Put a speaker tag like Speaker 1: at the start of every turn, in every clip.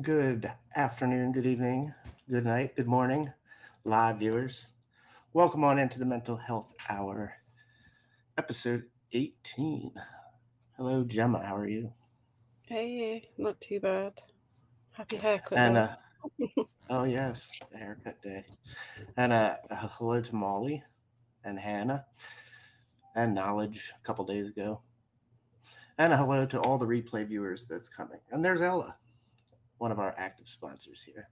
Speaker 1: Good afternoon, good evening, good night, good morning, live viewers. Welcome on into the Mental Health Hour, episode 18. Hello, Gemma, how are you?
Speaker 2: Hey, not too bad. Happy haircut
Speaker 1: And,
Speaker 2: day.
Speaker 1: oh yes, the haircut day. And, hello to Molly and Hannah and Knowledge a couple days ago. And a hello to all the replay viewers that's coming. And there's Ella, one of our active sponsors here.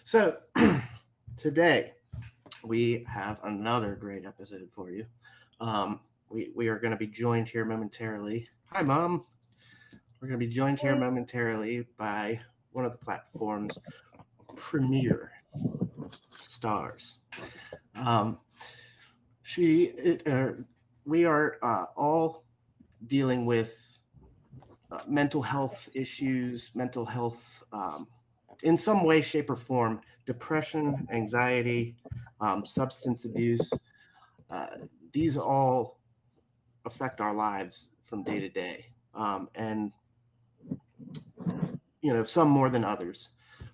Speaker 1: So, today, we have another great episode for you. We are going to be joined here momentarily. Hi, Mom. We're going to be joined here momentarily by one of the platform's premier stars. Um, she, we are all dealing with mental health issues, mental health in some way, shape, or form, depression, anxiety, substance abuse. Uh, these all affect our lives from day to day. And, some more than others.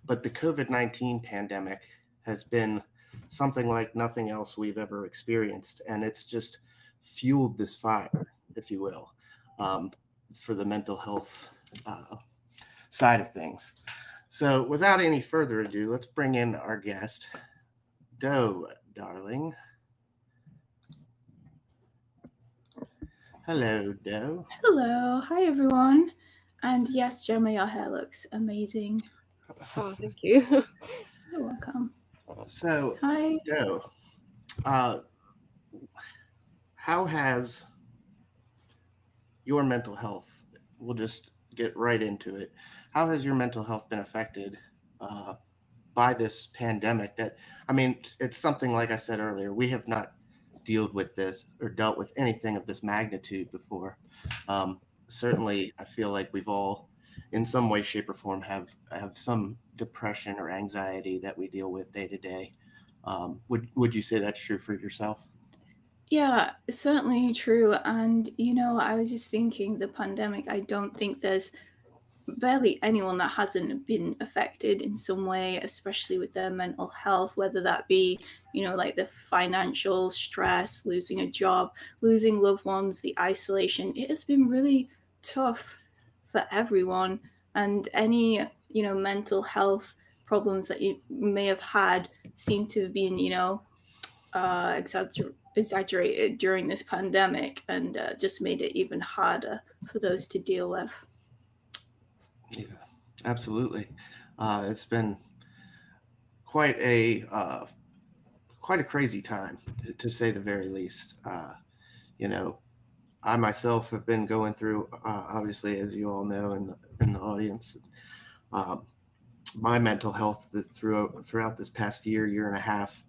Speaker 1: But the COVID-19 pandemic has been something like nothing else we've ever experienced. And it's just fueled this fire, if you will, for the mental health side of things. So, without any further ado, let's bring in our guest. Go, darling. Hello, Doe.
Speaker 3: Hello, hi everyone. And yes, Gemma, your hair looks amazing.
Speaker 2: Oh, thank you.
Speaker 3: You're welcome.
Speaker 1: So,
Speaker 3: Hi.
Speaker 1: Doe, uh, how has your mental health, we'll just get right into it. How has your mental health been affected uh, by this pandemic? It's something like I said earlier, we have not dealt with anything of this magnitude before. Certainly, I feel like we've all, in some way, shape, or form, have some depression or anxiety that we deal with day to day. Would you say that's true for yourself?
Speaker 3: Yeah, certainly true. And I was just thinking the pandemic, I don't think there's barely anyone that hasn't been affected in some way, especially with their mental health, whether that be, like the financial stress, losing a job, losing loved ones, the isolation. It has been really tough for everyone. And any, mental health problems that you may have had seem to have been, exaggerated during this pandemic and just made it even harder for those to deal with.
Speaker 1: Yeah, absolutely. It's been quite a uh, quite a crazy time, to say the very least. You know, I myself have been going through, obviously, as you all know, in the audience, um, my mental health throughout this past year and a half,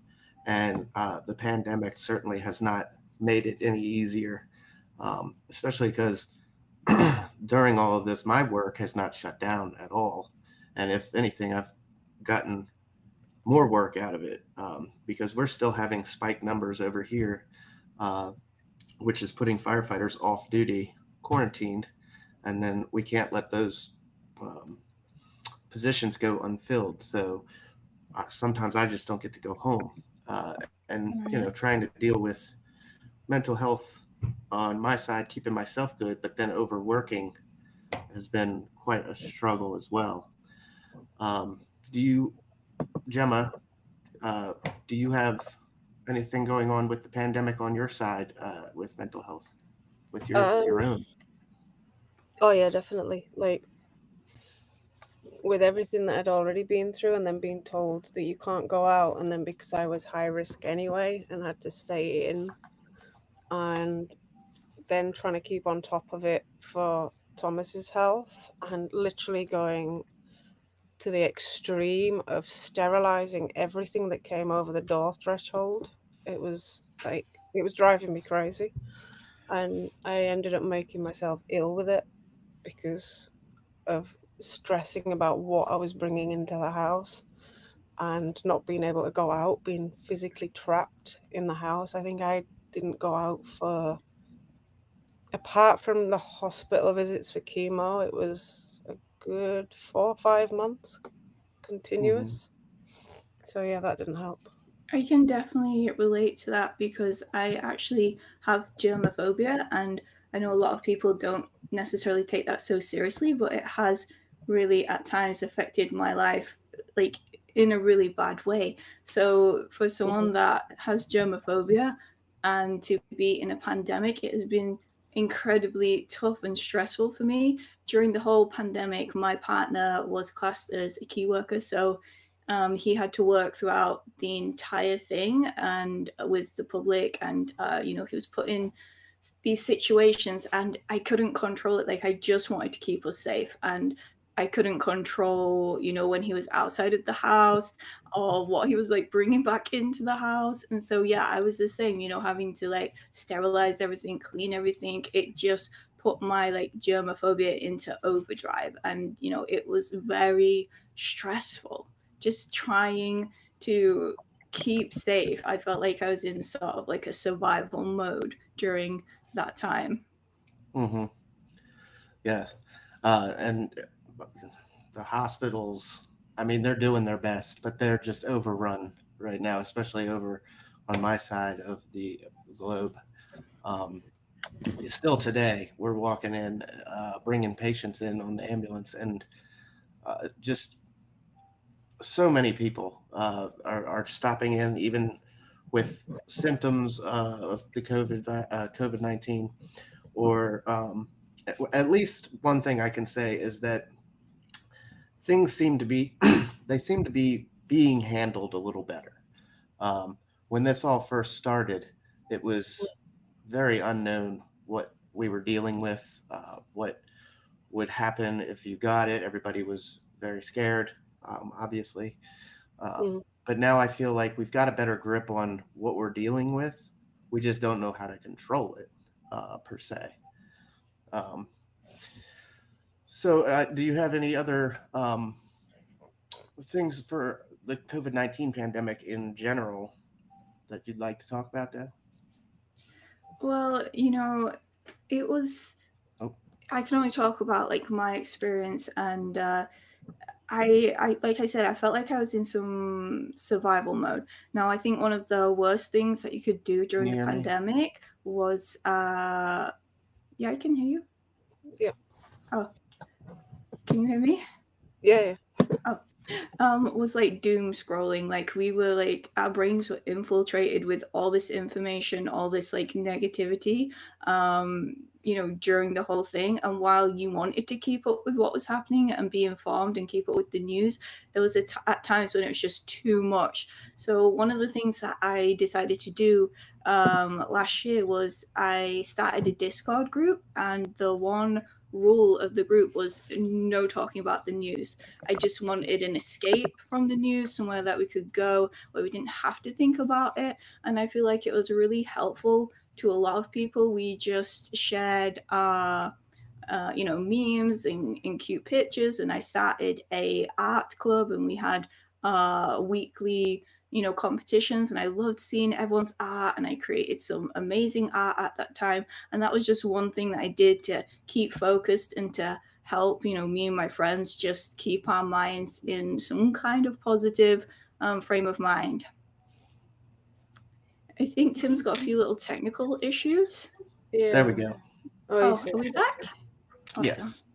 Speaker 1: and the pandemic certainly has not made it any easier, especially because during all of this, my work has not shut down at all, and if anything, I've gotten more work out of it because we're still having spike numbers over here, uh, which is putting firefighters off duty, quarantined, and then we can't let those um, positions go unfilled. So sometimes I just don't get to go home, and
Speaker 3: Right.
Speaker 1: trying to deal with mental health on my side, keeping myself good, but then overworking has been quite a struggle as well. Do you, Gemma? Uh, do you have anything going on with the pandemic on your side with mental health, with your
Speaker 2: um,
Speaker 1: own?
Speaker 2: oh yeah, definitely. Like with everything that I'd already been through, and then being told that you can't go out, and then because I was high risk anyway and had to stay in, and then trying to keep on top of it for Thomas's health, and literally going to the extreme of sterilizing everything that came over the door threshold. It was like it was driving me crazy, and I ended up making myself ill with it because of stressing about what I was bringing into the house and not being able to go out, being physically trapped in the house. I think I didn't go out for, apart from the hospital visits for chemo, it was a good 4 or 5 months. continuous. So yeah, that didn't help.
Speaker 3: I can definitely relate to that because I actually have germophobia, and I know a lot of people don't necessarily take that so seriously, but it has really at times affected my life, like in a really bad way. So for someone that has germophobia and to be in a pandemic, it has been incredibly tough and stressful for me. During the whole pandemic, my partner was classed as a key worker, so he had to work throughout the entire thing and with the public, and he was put in these situations, and I couldn't control it. Like, I just wanted to keep us safe, and I couldn't control, when he was outside of the house or what he was like bringing back into the house. And so, yeah, I was the same, having to like sterilize everything, clean everything. It just put my like germophobia into overdrive, and it was very stressful just trying to keep safe. I felt like I was in sort of like a survival mode during that time.
Speaker 1: Yeah. And the hospitals, I mean, they're doing their best, but they're just overrun right now, especially over on my side of the globe. Still today, we're walking in, bringing patients in on the ambulance, and just so many people are stopping in, even with symptoms of the COVID-19, or at least one thing I can say is that things seem to be they seem to be being handled a little better. When this all first started, it was very unknown what we were dealing with, what would happen if you got it. Everybody was very scared, obviously. But now I feel like we've got a better grip on what we're dealing with. We just don't know how to control it, per se. So, do you have any other things for the COVID-19 pandemic in general that you'd like to talk about, Deb?
Speaker 3: Well, it was.
Speaker 1: Oh.
Speaker 3: I can only talk about like my experience, and I like I said, I felt like I was in some survival mode. Now, I think one of the worst things that you could do during the pandemic was, yeah, I can hear you.
Speaker 2: Yeah.
Speaker 3: Oh, can you hear me?
Speaker 2: Yeah.
Speaker 3: Was like doom scrolling. Like, we were like, our brains were infiltrated with all this information, all this like negativity, during the whole thing. And while you wanted to keep up with what was happening and be informed and keep up with the news, there was at times when it was just too much. So one of the things that I decided to do last year was I started a Discord group, and the one rule of the group was no talking about the news. I just wanted an escape from the news, somewhere that we could go where we didn't have to think about it. And I feel like it was really helpful to a lot of people. We just shared memes and cute pictures, and I started a art club, and we had weekly competitions, and I loved seeing everyone's art, and I created some amazing art at that time. And that was just one thing that I did to keep focused and to help me and my friends just keep our minds in some kind of positive frame of mind. I think Tim's got a few little technical issues.
Speaker 2: Yeah.
Speaker 1: There we go.
Speaker 3: Are we back?
Speaker 1: Awesome. Yes.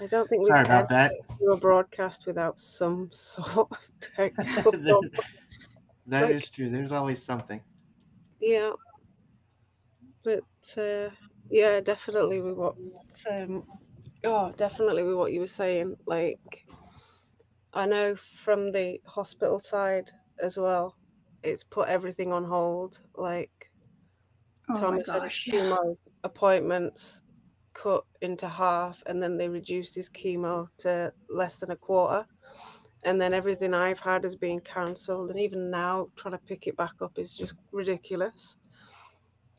Speaker 2: I don't think
Speaker 1: Sorry
Speaker 2: we
Speaker 1: about that.
Speaker 2: Do a broadcast without some sort of technical
Speaker 1: That is true. There's always something.
Speaker 2: Yeah. But yeah, definitely with what definitely with what you were saying. Like, I know from the hospital side as well, it's put everything on hold. Like, Thomas had his chemo appointments cut into half, and then they reduced his chemo to less than a quarter. And then everything I've had has been cancelled, and even now trying to pick it back up is just ridiculous.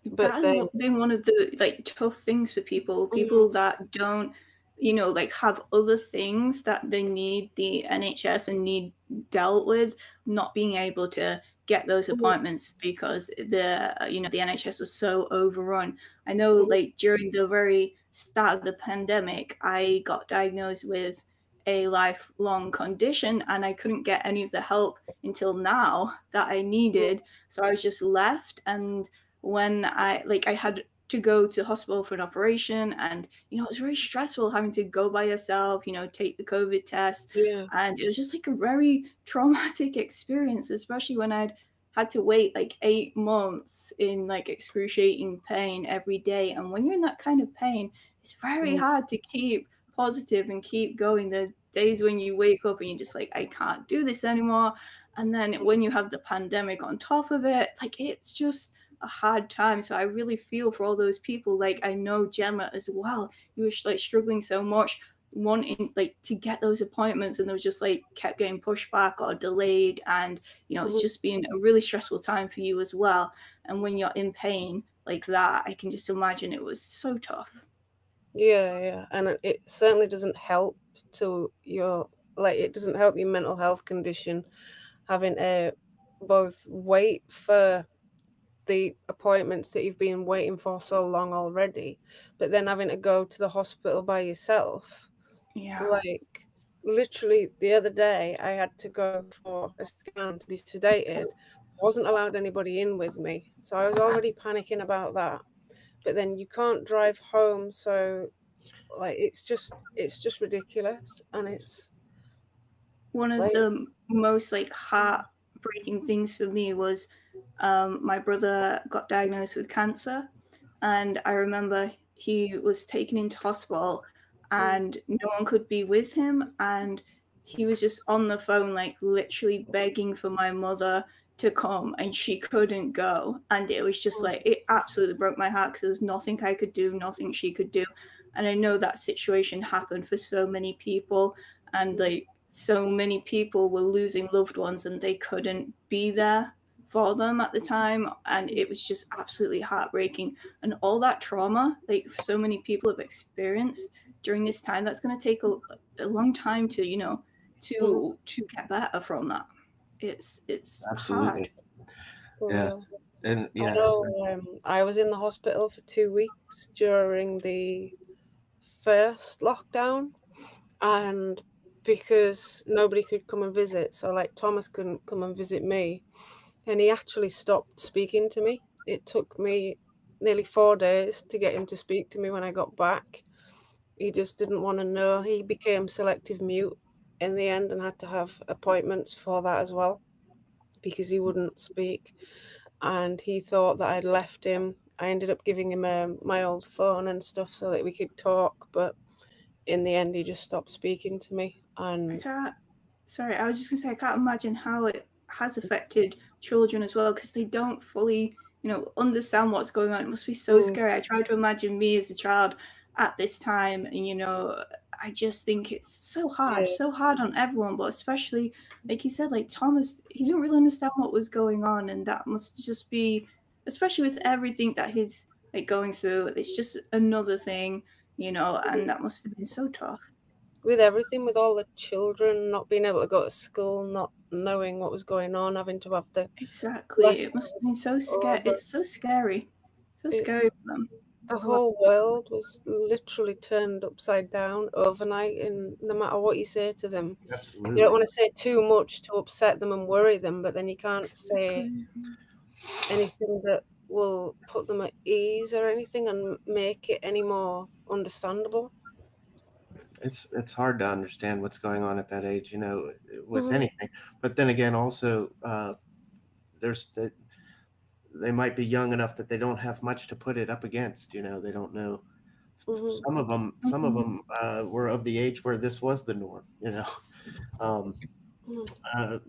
Speaker 3: But that has been one of the like tough things for people that don't like have other things that they need the NHS and need dealt with, not being able to get those appointments because the NHS was so overrun. I know, like, during the very start of the pandemic, I got diagnosed with a lifelong condition, and I couldn't get any of the help until now that I needed. So I was just left. And when I had to go to hospital for an operation, and it was very stressful having to go by yourself, take the COVID test.
Speaker 2: Yeah.
Speaker 3: And it was just like a very traumatic experience, especially when I'd had to wait like 8 months in like excruciating pain every day. And when you're in that kind of pain, it's very
Speaker 2: Mhm.
Speaker 3: hard to keep positive and keep going. The days when you wake up and you're just like, I can't do this anymore. And then when you have the pandemic on top of it, like it's just a hard time. So I really feel for all those people. Like I know Gemma as well. He was like struggling so much wanting like to get those appointments, and they was just like kept getting pushed back or delayed. And it's
Speaker 2: Mhm.
Speaker 3: just been a really stressful time for you as well. And when you're in pain like that, I can just imagine it was so tough.
Speaker 2: Yeah, and it certainly doesn't help to your it doesn't help your mental health condition having to both wait for the appointments that you've been waiting for so long already, but then having to go to the hospital by yourself.
Speaker 3: Yeah.
Speaker 2: Like, literally the other day, I had to go for a scan to be sedated. I wasn't allowed anybody in with me, so I was already panicking about that. But then you can't drive home, so it's just ridiculous, and it's
Speaker 3: One of
Speaker 2: like,
Speaker 3: the most like heartbreaking things for me was my brother got diagnosed with cancer, and I remember he was taken into hospital,
Speaker 2: mm,
Speaker 3: and no one could be with him, and he was just on the phone like literally begging for my mother to come, and she couldn't go. And it was just
Speaker 2: mm,
Speaker 3: like it absolutely broke my heart because there was nothing I could do, nothing she could do. And I know that situation happened for so many people, and
Speaker 2: mm,
Speaker 3: like so many people were losing loved ones and they couldn't be there for them at the time. And
Speaker 2: mm,
Speaker 3: it was just absolutely heartbreaking. And all that trauma, like so many people have experienced during this time, that's going to take a long time to,
Speaker 2: mhm,
Speaker 3: to get better from that. It's hard.
Speaker 1: Absolutely.
Speaker 2: for
Speaker 1: Yes.
Speaker 2: real.
Speaker 1: And
Speaker 2: I
Speaker 1: yes.
Speaker 2: know, I was in the hospital for 2 weeks during the first lockdown, and because nobody could come and visit, so, like, Thomas couldn't come and visit me, and he actually stopped speaking to me. It took me nearly 4 days to get him to speak to me when I got back. He just didn't wanna know. He became selective mute in the end and had to have appointments for that as well because he wouldn't speak, and he thought that I'd left him. I ended up giving him, my old phone and stuff so that we could talk, but in the end, he just stopped speaking to me,
Speaker 3: I
Speaker 2: and
Speaker 3: can't. Sorry, I was just gonna say I can't imagine how it has affected children as well because they don't fully, understand what's going on. It must be so
Speaker 2: mm,
Speaker 3: scary. I try to imagine me as a child at this time, and I just think it's
Speaker 2: yeah,
Speaker 3: so hard on everyone, but especially like you said, like Thomas, he didn't really understand what was going on, and that must just be, especially with everything that he's like going through. It's just another thing, and that must have been so tough.
Speaker 2: with everything, with all the children not being able to go to school, not knowing what was going on, having to have the
Speaker 3: Exactly. It must have
Speaker 2: lessons
Speaker 3: been so scary.
Speaker 2: over.
Speaker 3: It's so scary. So
Speaker 2: It
Speaker 3: scary for them.
Speaker 2: The whole world was literally turned upside down overnight, and no matter what you say to them, you don't
Speaker 1: Absolutely.
Speaker 2: wanna say too much to upset them and worry them, but then you can't say
Speaker 3: Exactly.
Speaker 2: anything that will put them at ease or anything and make it any more understandable.
Speaker 1: It's hard to understand what's going on at that age, with
Speaker 2: Mhm,
Speaker 1: anything. But then again, also, there's the they might be young enough that they don't have much to put it up against. They don't know.
Speaker 2: mhm,
Speaker 3: Mhm.
Speaker 1: Some of them were of the age where this was the norm. Um,
Speaker 2: mhm,
Speaker 1: uh,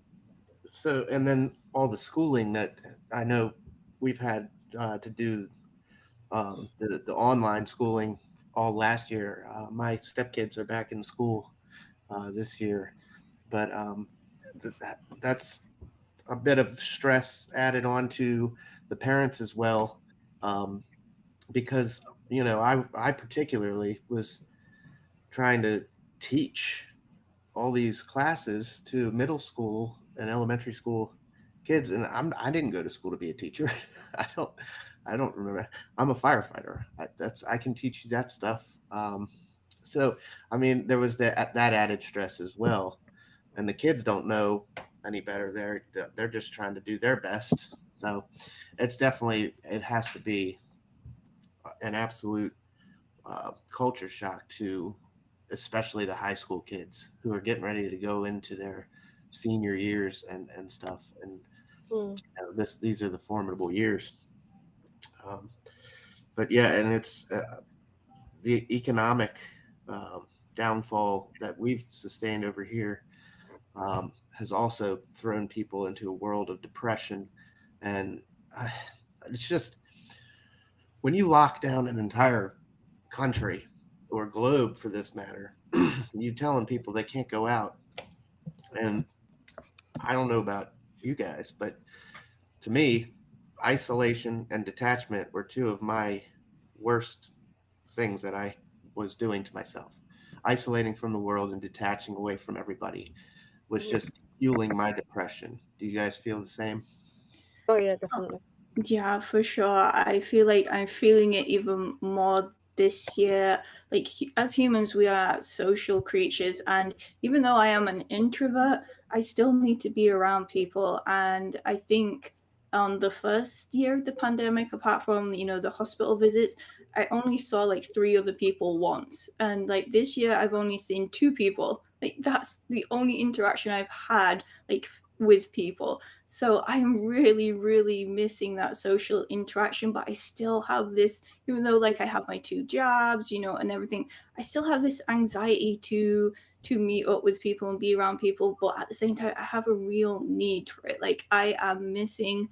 Speaker 1: so, and then all the schooling that I know we've had to do, the online schooling all last year. My stepkids are back in school this year, but that's a bit of stress added on to the parents as well, um, because I particularly was trying to teach all these classes to middle school and elementary school kids, and I didn't go to school to be a teacher. I don't I don't remember. I'm a firefighter. I can teach you that stuff. So, I mean, there was that added stress as well, and the kids don't know any better. They're just trying to do their best. So, it's definitely it has to be an absolute culture shock to, especially the high school kids who are getting ready to go into their senior years and stuff. And
Speaker 2: Mm.
Speaker 1: these are the formidable years. Um, but yeah, and it's the economic downfall that we've sustained over here has also thrown people into a world of depression. And uh, it's just when you lock down an entire country or globe for this matter, you telling people they can't go out. And I don't know about you guys, but to me, isolation and detachment were two of my worst things that I was doing to myself. Isolating from the world and detaching away from everybody was
Speaker 2: Mhm.
Speaker 1: just fueling my depression. Do you guys feel the same?
Speaker 2: Oh yeah, definitely.
Speaker 3: Yeah, for sure. I feel like I'm feeling it even more this year. Like, as humans, we are social creatures, and even though I am an introvert, I still need to be around people. And I think on the first year of the pandemic, apart from, the hospital visits, I only saw like three other people once. And like this year, I've only seen two people. Like, that's the only interaction I've had, like, with people. So I'm really, really missing that social interaction, but I still have this, even though like I have my two jobs, and everything, I still have this anxiety to meet up with people and be around people. But at the same time, I have a real need for it. Like, I am missing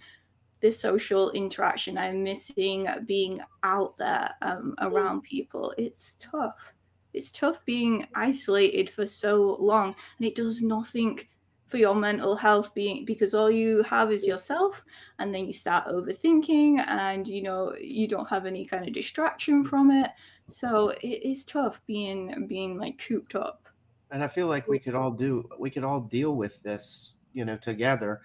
Speaker 3: this social interaction. I'm missing being out there
Speaker 2: Mm.
Speaker 3: around people. It's tough. It's tough being isolated for so long, and it does nothing for your mental health being because all you have is yourself, and then you start overthinking, and you don't have any kind of distraction from it. So it is tough being like cooped up.
Speaker 1: And I feel like we could all deal with this, together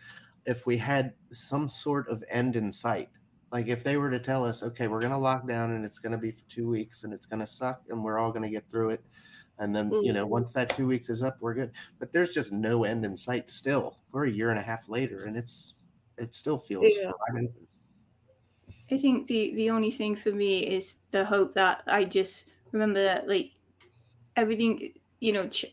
Speaker 1: if we had some sort of end in sight. Like if they were to tell us, okay, we're going to lock down and it's going to be for 2 weeks and it's going to suck and we're all going to get through it. And then,
Speaker 2: Mm.
Speaker 1: once that 2 weeks is up, we're good. But there's just no end in sight still. We're a year and a half later and it still feels
Speaker 2: Yeah.
Speaker 1: wide open.
Speaker 3: I think the only thing for me is the hope that I just remember that, like, everything,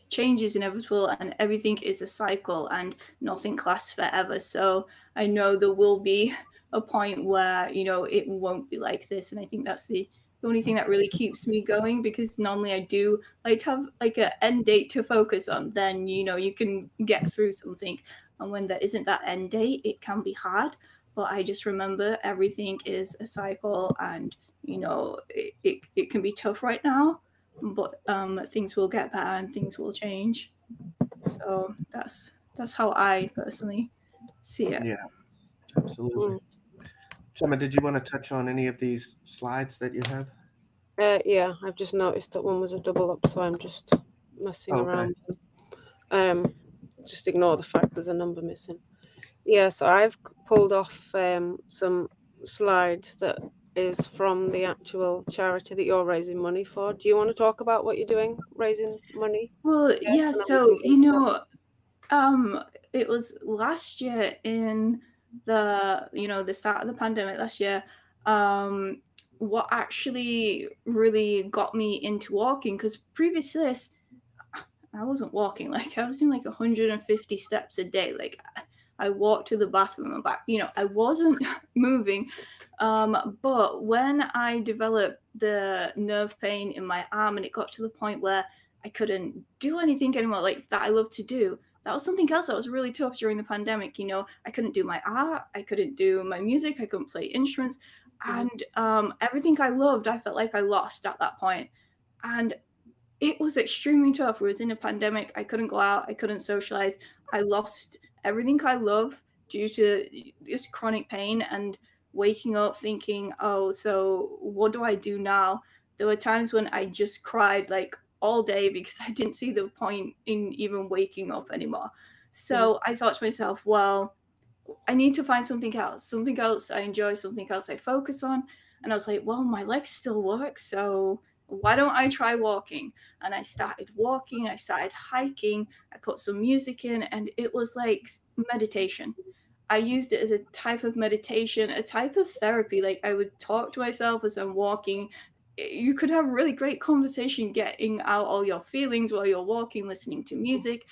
Speaker 3: change is inevitable, and everything is a cycle, and nothing lasts forever. So I know there will be a point where it won't be like this, and I think that's the only thing that really keeps me going, because normally I do like to have like an end date to focus on. Then you can get through something, and when there isn't that end date, it can be hard. But I just remember everything is a cycle, and it can be tough right now, but things will get better and things will change. So that's how I personally see it.
Speaker 1: Yeah, absolutely.
Speaker 2: Mm.
Speaker 1: Shema, did you want to touch on any of these slides that you have?
Speaker 2: Yeah, I've just noticed that one was a double up, so I'm just messing
Speaker 1: Oh, okay.
Speaker 2: around. Um, just ignore the fact there's a number missing. Yeah, so I've pulled off some slides that is from the actual charity that you're raising money for. Do you want to talk about what you're doing, raising money?
Speaker 3: Well,
Speaker 2: Yes,
Speaker 3: yeah,
Speaker 2: and then we
Speaker 3: so
Speaker 2: can go into that.
Speaker 3: it was last year in the start of the pandemic last year. What actually really got me into walking, because previous to this, I wasn't walking. Like, I was doing like 150 steps a day. Like, I walked to the bathroom and back. I wasn't moving. But when I developed the nerve pain in my arm, and it got to the point where I couldn't do anything anymore, like that I love to do. That was something else that was really tough during the pandemic. I couldn't do my art, I couldn't do my music, I couldn't play instruments,
Speaker 2: Mhm.
Speaker 3: and everything I loved, I felt like I lost at that point. And it was extremely tough. We was in a pandemic. I couldn't go out. I couldn't socialize. I lost everything I love due to this chronic pain, and waking up thinking, oh, so what do I do now? There were times when I just cried like all day because I didn't see the point in even waking up anymore.
Speaker 2: Mhm.
Speaker 3: So I thought to myself, well, I need to find something else I enjoy, something else I focus on. And I was like, well, my legs still work. So why don't I try walking? And I started walking, I started hiking, I put some music in, and it was like meditation. I used it as a type of meditation, a type of therapy. Like I would talk to myself as I'm walking. You could have really great conversation getting out all your feelings while you're walking, listening to music.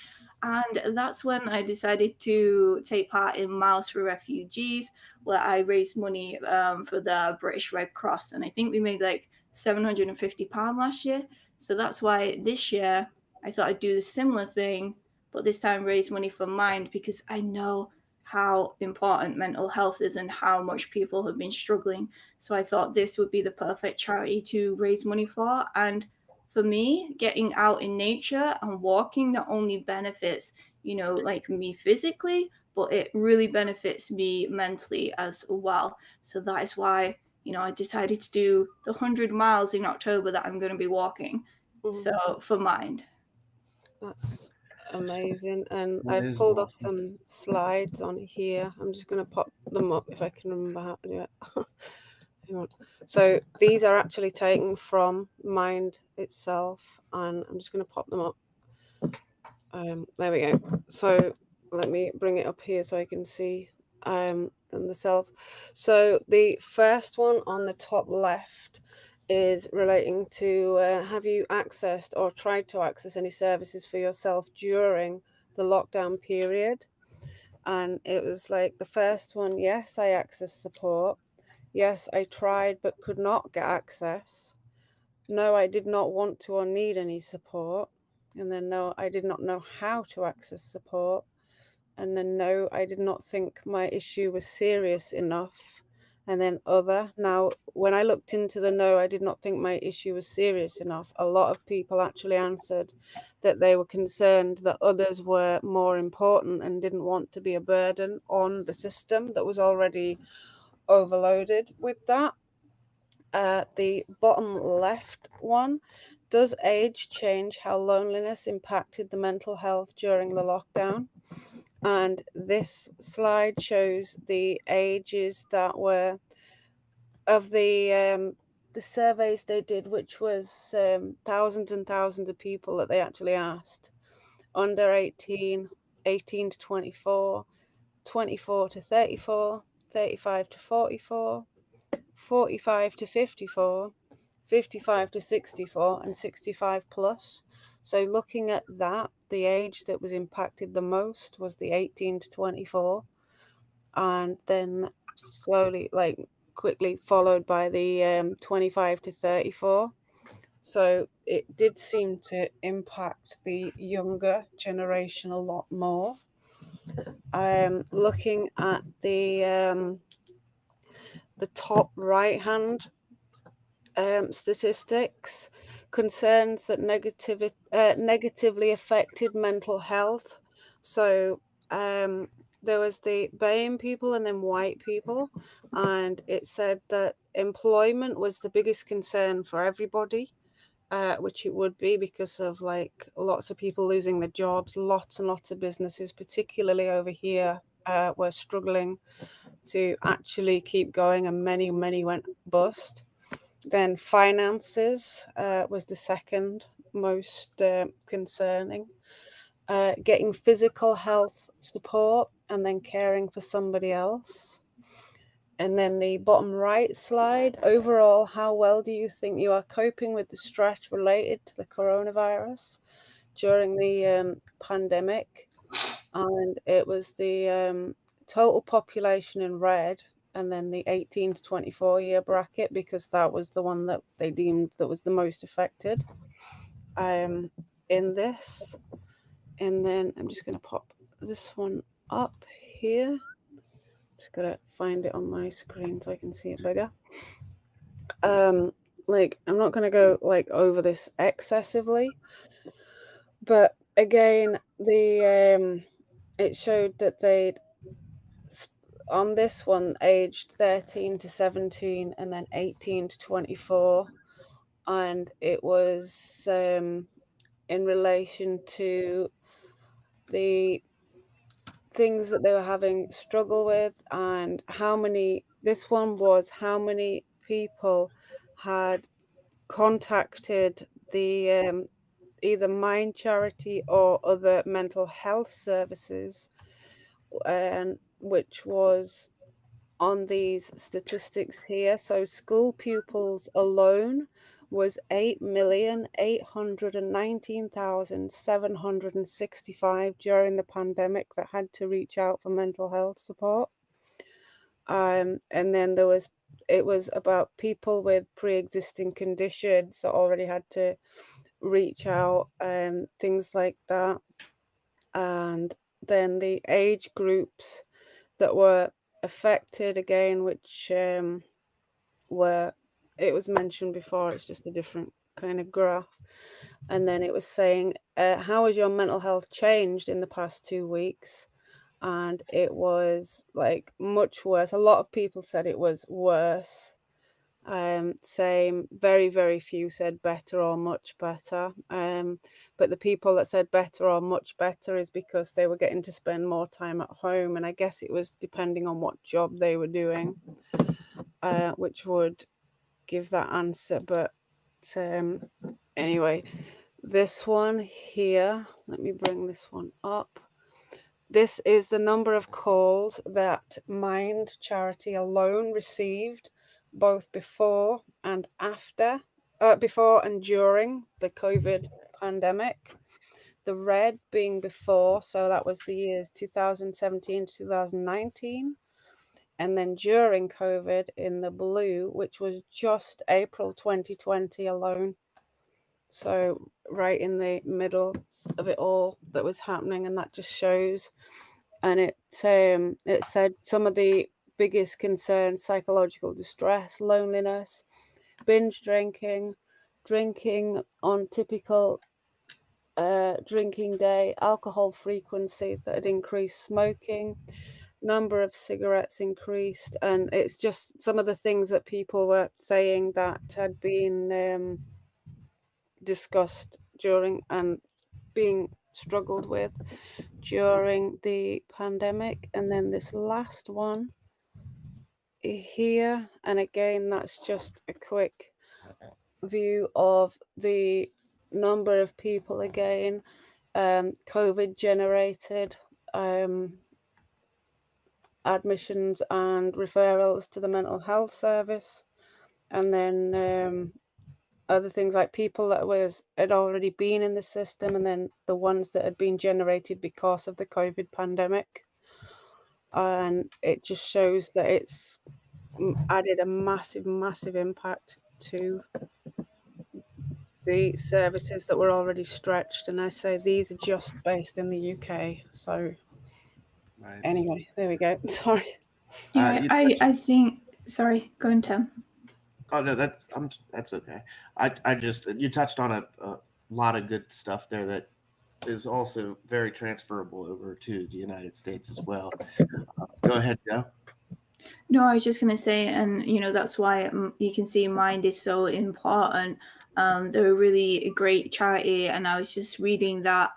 Speaker 3: And that's when I decided to take part in Miles for Refugees, where I raised money for the British Red Cross. And I think we made like £750 last year. So that's why this year I thought I'd do the similar thing, but this time raise money for Mind, because I know how important mental health is and how much people have been struggling. So I thought this would be the perfect charity to raise money for. And for me, getting out in nature and walking not only benefits, like me physically, but it really benefits me mentally as well. So that is why, I decided to do the 100 miles in October that I'm going to be walking. So for Mind.
Speaker 2: That's amazing. And
Speaker 1: That
Speaker 2: I've
Speaker 1: is
Speaker 2: pulled off
Speaker 1: awesome.
Speaker 2: some slides on here. I'm just going to pop them up if I can remember how to do it. Hang on. So these are actually taken from Mind itself, and I'm just going to pop them up. There we go. So let me bring it up here so I can see them themselves. So the first one on the top left is relating to have you accessed or tried to access any services for yourself during the lockdown period? And it was like the first one, yes, I accessed support. Yes, I tried but could not get access. No, I did not want to or need any support. And then no, I did not know how to access support. And then no, I did not think my issue was serious enough. And then other. Now, when I looked into the no, I did not think my issue was serious enough, a lot of people actually answered that they were concerned that others were more important and didn't want to be a burden on the system that was already overloaded with that. The bottom left one, does age change how loneliness impacted the mental health during the lockdown? And this slide shows the ages that were of the surveys they did, which was thousands and thousands of people that they actually asked. Under 18, 18 to 24, 24 to 34, 35 to 44, 45 to 54, 55 to 64, and 65 plus. So looking at that, the age that was impacted the most was the 18 to 24, and then slowly, like quickly followed by the 25 to 34. So it did seem to impact the younger generation a lot more. Looking at the top right hand statistics, concerns that negatively affected mental health. So there was the BAME people and then white people, and it said that employment was the biggest concern for everybody. Which it would be because of like lots of people losing their jobs, lots and lots of businesses, particularly over here, were struggling to actually keep going, and many went bust. Then finances was the second most concerning. Getting physical health support and then caring for somebody else. And then the bottom right slide, overall, how well do you think you are coping with the stress related to the coronavirus during the pandemic? And it was the total population in red, and then the 18 to 24 year bracket, because that was the one that they deemed that was the most affected in this. And then I'm just going to pop this one up here. Just gotta find it on my screen so I can see it bigger. Like I'm not gonna go like over this excessively, but again, the it showed that they'd on this one aged 13 to 17 and then 18 to 24, and it was in relation to the things that they were having struggle with, and how many, this one was how many people had contacted the either Mind Charity or other mental health services, and which was on these statistics here. So school pupils alone was 8,819,765 during the pandemic that had to reach out for mental health support. And then it was about people with pre-existing conditions that already had to reach out, things like that. And then the age groups that were affected again, which it was mentioned before, it's just a different kind of graph. And then it was saying, how has your mental health changed in the past 2 weeks? And it was like much worse. A lot of people said it was worse. Same, very, very few said better or much better. But the people that said better or much better is because they were getting to spend more time at home. And I guess it was depending on what job they were doing, which would give that answer. But anyway, this one here, let me bring this one up. This is the number of calls that Mind Charity alone received, both before and during the COVID pandemic. The red being before, so that was the years 2017 to 2019. And then during COVID in the blue, which was just April 2020 alone. So right in the middle of it all that was happening, and that just shows. And it said some of the biggest concerns: psychological distress, loneliness, binge drinking, drinking on typical drinking day, alcohol frequency that had increased, smoking, number of cigarettes increased. And it's just some of the things that people were saying that had been discussed during and being struggled with during the pandemic. And then this last one here, and again, that's just a quick view of the number of people again, COVID generated admissions and referrals to the mental health service. And then other things like people that had already been in the system, and then the ones that had been generated because of the COVID pandemic. And it just shows that it's added a massive, massive impact to the services that were already stretched. And I say these are just based in the UK. So
Speaker 1: Right.
Speaker 2: anyway, there we go. Sorry.
Speaker 3: Yeah, I think. Sorry, go on, Tim.
Speaker 1: Oh no, that's okay. I just you touched on a lot of good stuff there that is also very transferable over to the United States as well. Go ahead, Joe.
Speaker 3: No, I was just going to say, and that's why you can see Mind is so important. They're a really great charity, and I was just reading that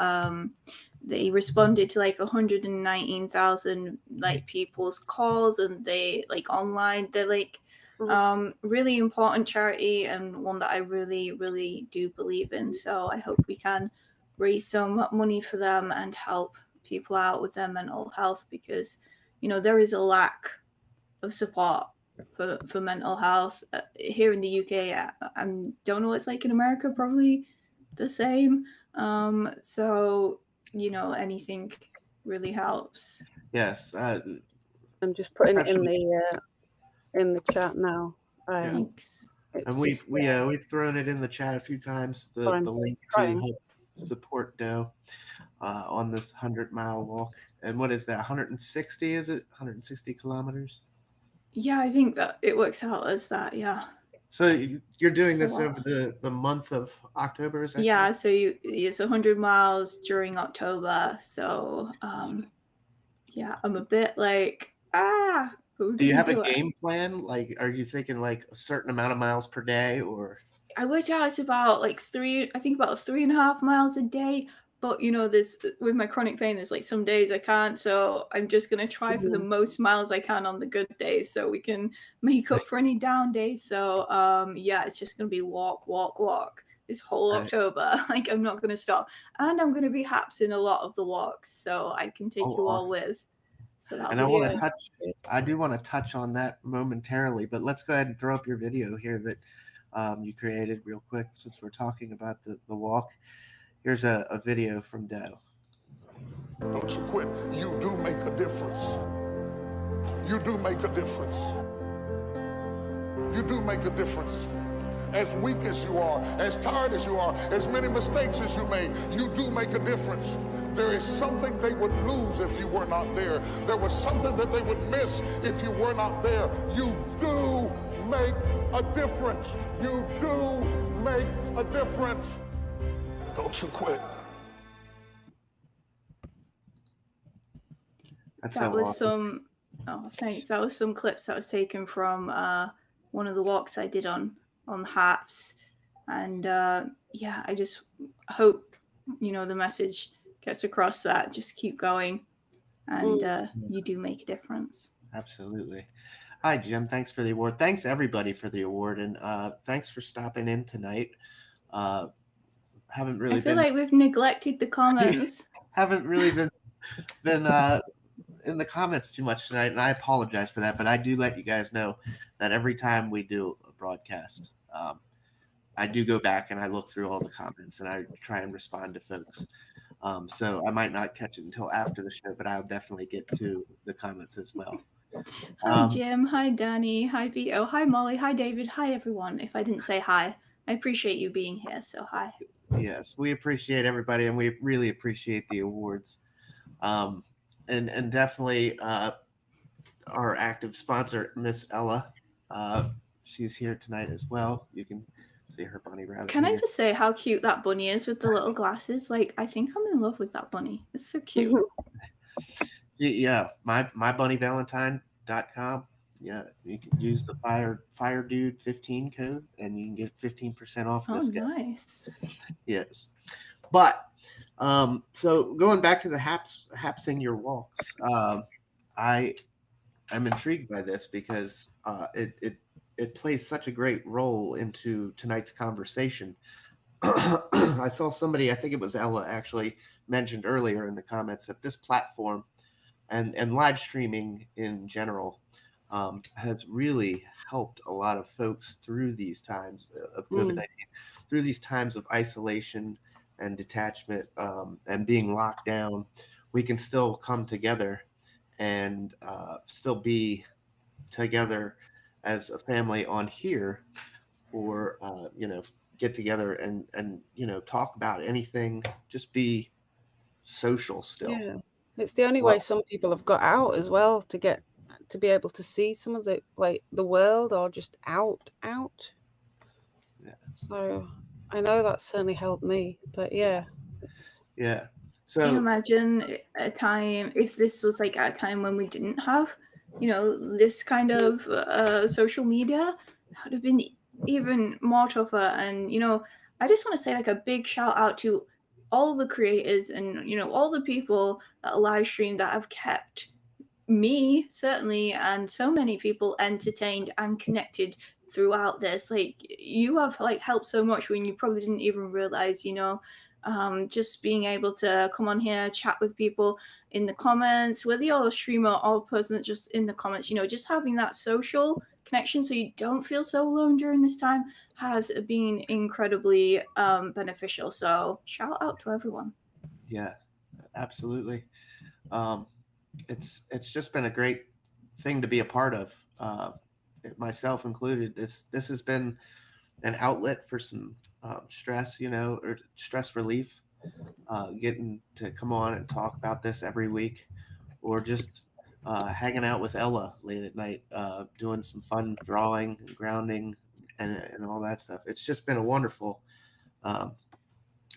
Speaker 3: they responded to like 119,000 like people's calls, and they like online. They're like really important charity, and one that I really, really do believe in. So I hope we can raise some money for them and help people out with their mental health, because there is a lack of support for mental health here in the UK. I don't know what it's like in America, probably the same. So anything really helps.
Speaker 1: Yes,
Speaker 2: I'm just putting it
Speaker 1: especially,
Speaker 2: in the chat now.
Speaker 3: Thanks.
Speaker 1: and we've thrown it in the chat a few times. The link to
Speaker 2: trying.
Speaker 1: help support Doe on this 100-mile walk. And what is that? 160? Is it 160 kilometers?
Speaker 3: Yeah, I think that it works out as that. Yeah.
Speaker 1: So you're doing
Speaker 3: So
Speaker 1: this over the month of October, is that
Speaker 3: yeah,
Speaker 1: correct?
Speaker 3: so it's 100 miles during October. So yeah, I'm a bit like but we're
Speaker 1: Do you
Speaker 3: gonna
Speaker 1: have a
Speaker 3: do it.
Speaker 1: game plan? Like, are you thinking like a certain amount of miles per day, or?
Speaker 3: I worked out it's about like about 3.5 miles a day, but there's with my chronic pain, there's like some days I can't, so I'm just gonna try for the most miles I can on the good days, so we can make up for any down days. So yeah, it's just gonna be walk, walk, walk this whole October. Like I'm not gonna stop, and I'm gonna be hapsing a lot of the walks, so I can take
Speaker 1: Oh,
Speaker 3: you all
Speaker 1: awesome.
Speaker 3: with. So that'll
Speaker 1: And
Speaker 3: be
Speaker 2: Yeah.
Speaker 3: fun.
Speaker 1: I do want to touch on that momentarily, but let's go ahead and throw up your video here that you created real quick since we're talking about the walk. Here's a video from Doe.
Speaker 4: Don't you quit. You do make a difference. You do make a difference. You do make a difference. As weak as you are, as tired as you are, as many mistakes as you made, you do make a difference. There is something they would lose if you were not there. There was something that they would miss if you were not there. You do make a difference. You do make a difference. Don't you quit.
Speaker 1: That's
Speaker 3: That
Speaker 1: so
Speaker 3: was
Speaker 1: awesome.
Speaker 3: thanks. That was some clips that was taken from one of the walks I did on Haps, and yeah, I just hope the message gets across that just keep going, and you do make a difference.
Speaker 1: Absolutely. Hi, Jim. Thanks for the award. Thanks everybody for the award, and thanks for stopping in tonight. Haven't really
Speaker 3: I feel
Speaker 1: been
Speaker 3: like we've neglected the comments.
Speaker 1: haven't really been in the comments too much tonight, and I apologize for that. But I do let you guys know that every time we do a broadcast, I do go back and I look through all the comments and I try and respond to folks. So I might not catch it until after the show, but I'll definitely get to the comments as well.
Speaker 3: Hi Jim, hi Danny, hi Vito, hi Molly, hi David, hi everyone. If I didn't say hi, I appreciate you being here, so hi.
Speaker 1: Yes, we appreciate everybody, and we really appreciate the awards. And definitely our active sponsor, Miss Ella. She's here tonight as well. You can see her bunny rabbit.
Speaker 3: Can
Speaker 1: here.
Speaker 3: I just say how cute that bunny is with the little glasses? Like, I think I'm in love with that bunny. It's so cute.
Speaker 1: Yeah, mybunnyvalentine.com. Yeah, you can use the fire dude 15 code and you can get 15% off this guy.
Speaker 3: Nice.
Speaker 1: Yes. But so going back to the hapsing your walks, I am intrigued by this because it plays such a great role into tonight's conversation. I saw somebody, I think it was Ella, actually mentioned earlier in the comments that this platform and live streaming in general has really helped a lot of folks through these times of COVID-19, through these times of isolation and detachment and being locked down. We can still come together and still be together as a family on here, or get together and talk about anything, just be social still.
Speaker 2: Yeah, it's the only way some people have got out as well, to be able to see some of the world, or just out.
Speaker 1: Yeah.
Speaker 2: So I know that certainly helped me, but yeah.
Speaker 1: So
Speaker 3: can you imagine a time if this was like a time when we didn't have this kind of social media? That would have been even more tougher. And I just want to say like a big shout out to all the creators and all the people that live stream that have kept me certainly and so many people entertained and connected throughout this. Like you have like helped so much when you probably didn't even realize, just being able to come on here, chat with people in the comments, whether you're a streamer or a person that's just in the comments, just having that social connection so you don't feel so alone during this time has been incredibly beneficial. So shout out to everyone.
Speaker 1: Yeah, absolutely. It's just been a great thing to be a part of, myself included. This has been an outlet for some stress, or stress relief, getting to come on and talk about this every week, or just hanging out with Ella late at night, doing some fun drawing and grounding and all that stuff. It's just been a wonderful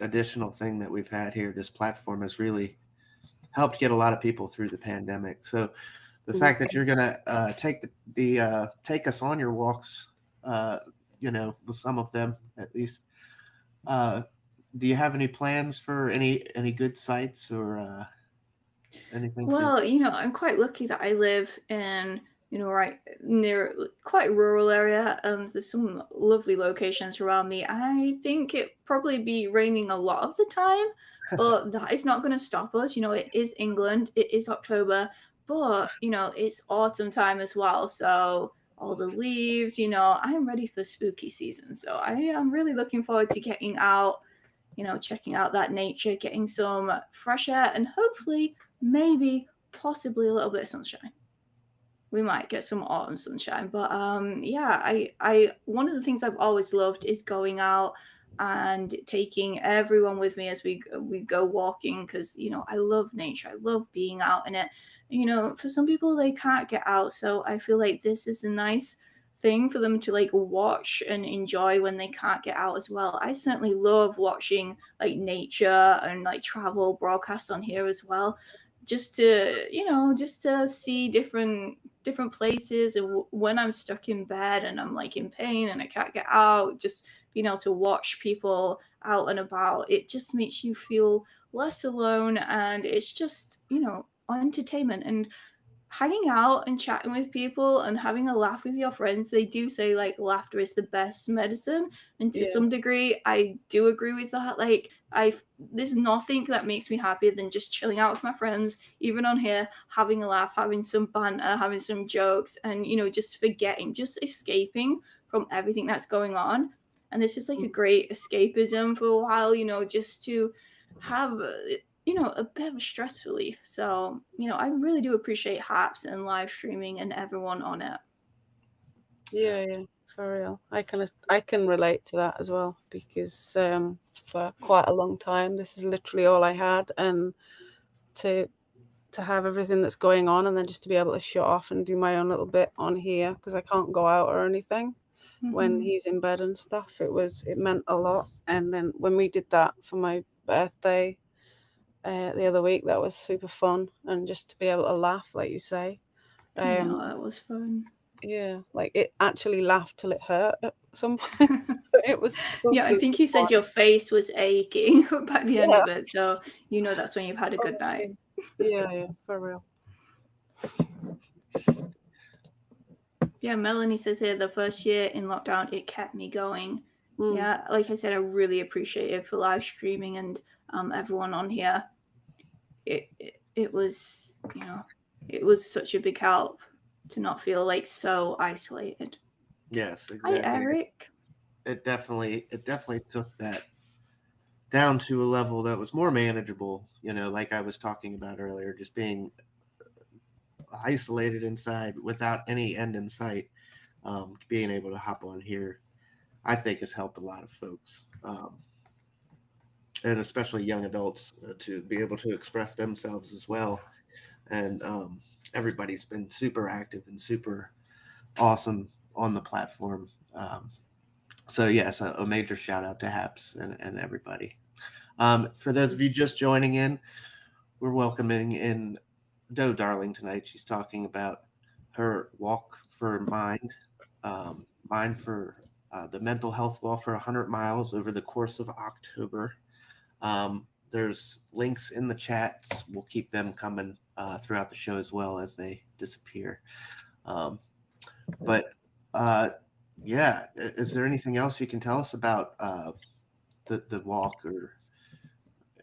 Speaker 1: additional thing that we've had here. This platform has really helped get a lot of people through the pandemic. So the fact that you're going to take us on your walks, with some of them at least, do you have any plans for any good sites or anything to?
Speaker 3: Well, I'm quite lucky that I live in, right near quite rural area. There's some lovely locations around me. I think it probably be raining a lot of the time, but that is not going to stop us. It is England. It is October, but it's autumn time as well. So all the leaves. I am ready for spooky season. So I am really looking forward to getting out, checking out that nature, getting some fresh air, and hopefully, maybe, possibly a little bit of sunshine. We might get some autumn sunshine, but yeah, I one of the things I've always loved is going out and taking everyone with me as we go walking, because I love nature. I love being out in it. For some people they can't get out, so I feel like this is a nice thing for them to like watch and enjoy when they can't get out as well. I certainly love watching like nature and like travel broadcasts on here as well, just to see different places. And when I'm stuck in bed and I'm like in pain and I can't get out, just being able to watch people out and about, it just makes you feel less alone, and it's just entertainment. And hanging out and chatting with people and having a laugh with your friends, they do say like laughter is the best medicine, and to
Speaker 2: Yeah.
Speaker 3: some degree I do agree with that. Like, there's nothing that makes me happier than just chilling out with my friends, even on here, having a laugh, having some banter, having some jokes, and just forgetting, just escaping from everything that's going on. And this is like a great escapism for a while, just to have a bit of a stress relief. So, I really do appreciate Haps and live streaming and everyone on it.
Speaker 2: Yeah, for real. I can relate to that as well, because for quite a long time this is literally all I had, and to have everything that's going on and then just to be able to shut off and do my own little bit on here, because I can't go out or anything when he's in bed and stuff. It meant a lot. And then when we did that for my birthday the other week, that was super fun, and just to be able to laugh, like you say.
Speaker 3: I know, that was fun.
Speaker 2: Yeah, like it actually laughed till it hurt at some point. It was so
Speaker 3: Yeah, I
Speaker 2: super
Speaker 3: think you said
Speaker 2: fun.
Speaker 3: your face was aching by the end
Speaker 2: Yeah.
Speaker 3: of it, so that's when you've had a good night.
Speaker 2: Yeah, for real.
Speaker 3: Yeah, Melanie says here, the first year in lockdown, it kept me going.
Speaker 2: Mm.
Speaker 3: Yeah, like I said, I really appreciate it for live streaming and everyone on here. It was, it was such a big help to not feel like so isolated.
Speaker 1: Yes,
Speaker 3: Hi,
Speaker 1: exactly.
Speaker 3: Eric.
Speaker 1: It definitely took that down to a level that was more manageable. Like I was talking about earlier, just being isolated inside without any end in sight. Being able to hop on here, I think, has helped a lot of folks, and especially young adults, to be able to express themselves as well. And everybody's been super active and super awesome on the platform. So yes, a major shout out to Haps and everybody. For those of you just joining in, we're welcoming in Doe Darling tonight. She's talking about her walk for mind, mind for the mental health walk for 100 miles over the course of October. There's links in the chats. We'll keep them coming throughout the show as well as they disappear. Yeah, is there anything else you can tell us about the walk or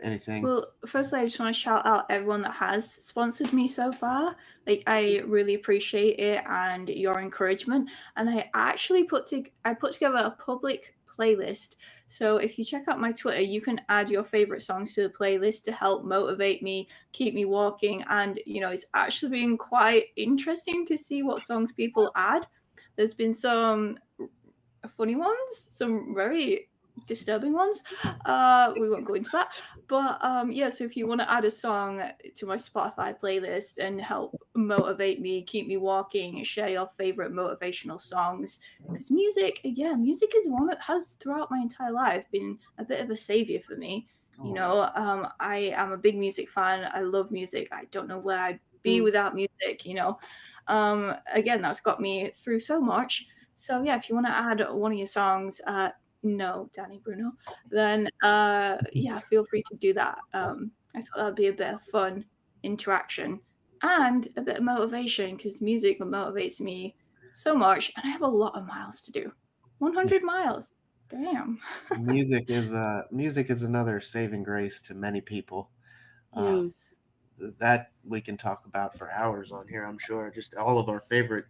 Speaker 1: anything?
Speaker 3: Well, firstly, I just want to shout out everyone that has sponsored me so far. Like, I really appreciate it and your encouragement. And I actually put together a public playlist. So if you check out my Twitter, you can add your favorite songs to the playlist to help motivate me, keep me walking. And it's actually been quite interesting to see what songs people add. There's been some funny ones, some very disturbing ones. We won't go into that, but yeah, so if you want to add a song to my Spotify playlist and help motivate me, keep me walking, share your favorite motivational songs, because music is one that has throughout my entire life been a bit of a savior for me. I am a big music fan. I love music. I don't know where I'd be without music. Again, that's got me through so much. So yeah, if you want to add one of your songs, no, Danny Bruno, then yeah, feel free to do that. I thought that'd be a bit of fun interaction and a bit of motivation, because music motivates me so much, and I have a lot of miles to do. 100 miles. Damn.
Speaker 1: Music is another saving grace to many people.
Speaker 2: Mm.
Speaker 3: Yes.
Speaker 1: That we can talk about for hours on here, I'm sure. Just all of our favorite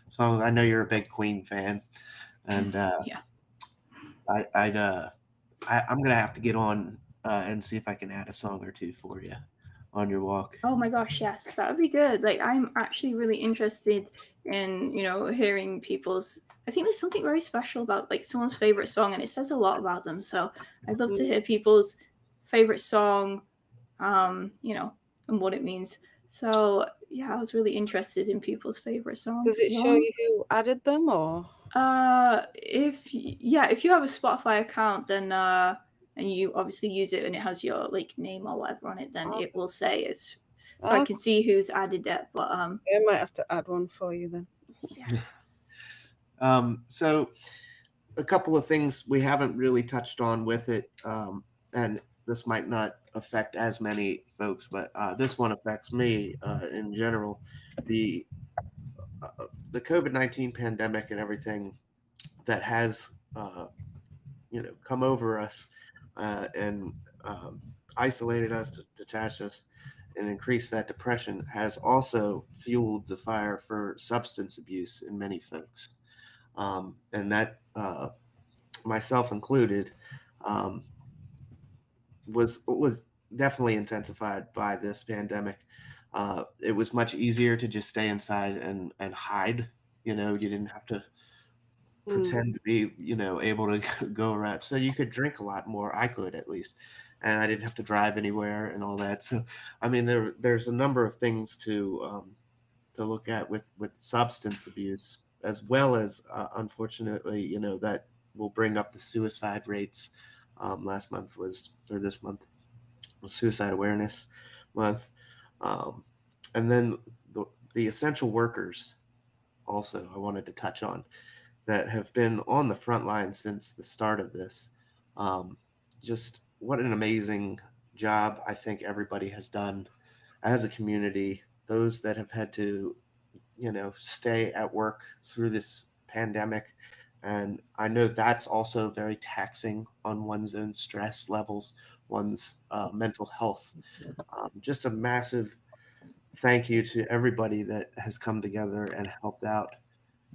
Speaker 1: songs. I know you're a big Queen fan, and
Speaker 3: Yeah.
Speaker 1: I'm gonna have to get on and see if I can add a song or two for you on your walk.
Speaker 3: Oh my gosh, yes, that would be good. Like, I'm actually really interested in, hearing people's. I think there's something very special about like someone's favorite song, and it says a lot about them. So I'd love to hear people's favorite song, and what it means. So yeah, I was really interested in people's favorite songs.
Speaker 2: Does it show you who added them, or?
Speaker 3: If you have a Spotify account, then and you obviously use it and it has your like name or whatever on it, then it will say it's, so I can see who's added it. But
Speaker 2: I might have to add one for you then.
Speaker 3: yes.
Speaker 1: So a couple of things we haven't really touched on with it, and this might not affect as many folks, but this one affects me in general. The COVID-19 pandemic and everything that has come over us and isolated us, detached us, and increased that depression has also fueled the fire for substance abuse in many folks, and that myself included, um, was definitely intensified by this pandemic. It was much easier to just stay inside and hide. You didn't have to pretend to be, able to go around. So you could drink a lot more. I could, at least, and I didn't have to drive anywhere and all that. So, I mean, there's a number of things to look at with substance abuse, as well as unfortunately, that will bring up the suicide rates. Last month was, or this month was Suicide Awareness Month, um, and then the essential workers. Also, I wanted to touch on that have been on the front line since the start of this. Um, just what an amazing job I think everybody has done as a community. Those that have had to, stay at work through this pandemic. And I know that's also very taxing on one's own stress levels, one's mental health. Just a massive thank you to everybody that has come together and helped out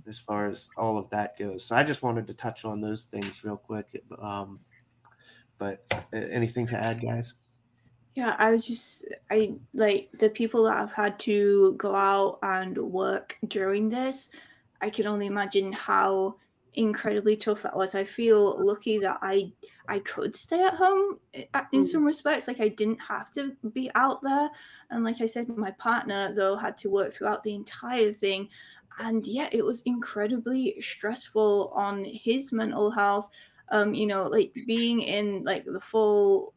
Speaker 1: as far as all of that goes. So I just wanted to touch on those things real quick. But anything to add, guys?
Speaker 3: Yeah, I like the people that have had to go out and work during this. I can only imagine how incredibly tough that was. I feel lucky that I could stay at home in some respects. Like, I didn't have to be out there. And like I said, my partner, though, had to work throughout the entire thing. And yeah, it was incredibly stressful on his mental health. Like being in like the full,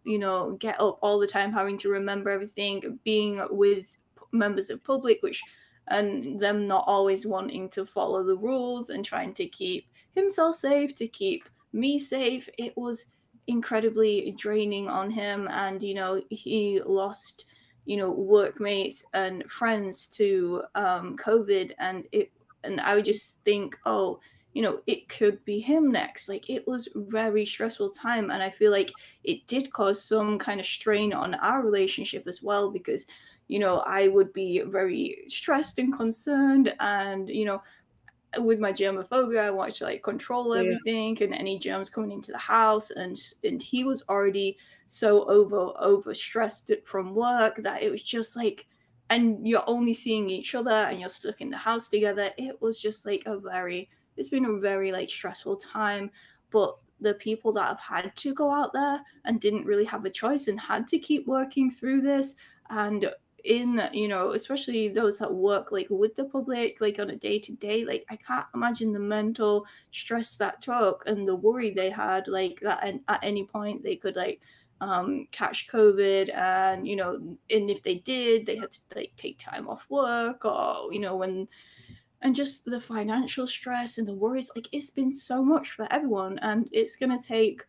Speaker 3: get up all the time, having to remember everything, being with members of public, which, and them not always wanting to follow the rules and trying to keep himself safe, to keep me safe. It was incredibly draining on him. And, he lost, workmates and friends to COVID. And I would just think, oh, it could be him next. Like, it was very stressful time. And I feel like it did cause some kind of strain on our relationship as well, because, I would be very stressed and concerned. And, with my germophobia, I wanted to like control everything and any germs coming into the house. And he was already so over stressed from work that it was just like, and you're only seeing each other and you're stuck in the house together. It was just like it's been a very like stressful time. But the people that have had to go out there and didn't really have a choice and had to keep working through this, and in, especially those that work like with the public, like on a day to day, like I can't imagine the mental stress that took and the worry they had, like that at any point they could like catch COVID. And and if they did, they had to like take time off work, or when and just the financial stress and the worries, like it's been so much for everyone, and it's going to take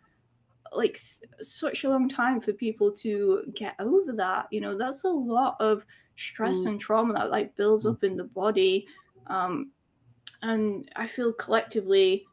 Speaker 3: like such a long time for people to get over that. That's a lot of stress and trauma that like builds up in the body. And I feel collectively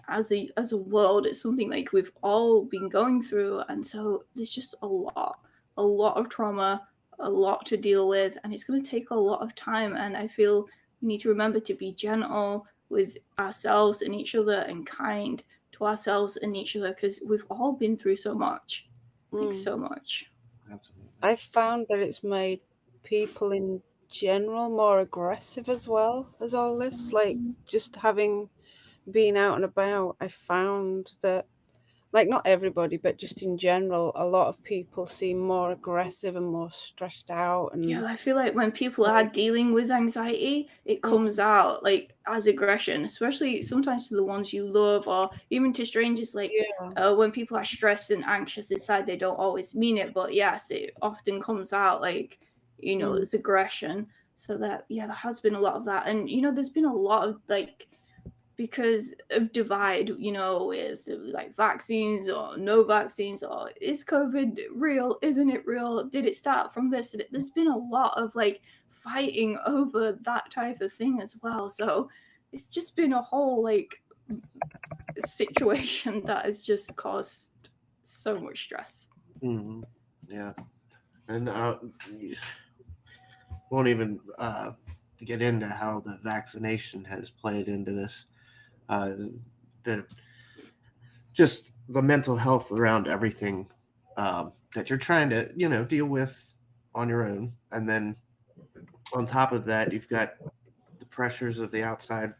Speaker 3: as a world, it's something like we've all been going through, and so there's just a lot of trauma, a lot to deal with, and it's going to take a lot of time. And I feel we need to remember to be gentle with ourselves and each other, and kind to ourselves and each other, because we've all been through so much, like so much.
Speaker 1: Absolutely.
Speaker 2: I've found that it's made people in general more aggressive as well as all this. Like, just having been out and about, I found that, like, not everybody, but just in general, a lot of people seem more aggressive and more stressed out. And
Speaker 3: Yeah, I feel like when people are dealing with anxiety, it comes out like as aggression, especially sometimes to the ones you love, or even to strangers. Like when people are stressed and anxious inside, they don't always mean it, but yes, it often comes out like, it's aggression. So that, yeah, there has been a lot of that. And, there's been a lot of like, because of divide, with like vaccines or no vaccines, or is COVID real? Isn't it real? Did it start from this? There's been a lot of like fighting over that type of thing as well. So it's just been a whole like situation that has just caused so much stress.
Speaker 1: Yeah. And won't even get into how the vaccination has played into this. Just the mental health around everything that you're trying to, deal with on your own. And then on top of that, you've got the pressures of the outside,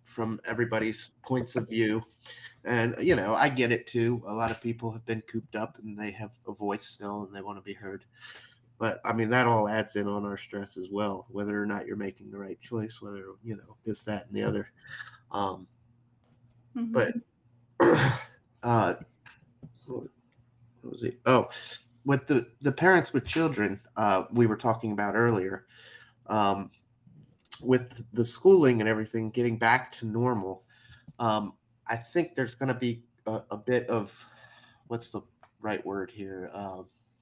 Speaker 1: from everybody's points of view. And, I get it too. A lot of people have been cooped up and they have a voice still and they want to be heard. But I mean, that all adds in on our stress as well, whether or not you're making the right choice, whether, this, that, and the other. But, what was it? Oh, with the parents with children, we were talking about earlier, with the schooling and everything getting back to normal, I think there's going to be a bit of, what's the right word here,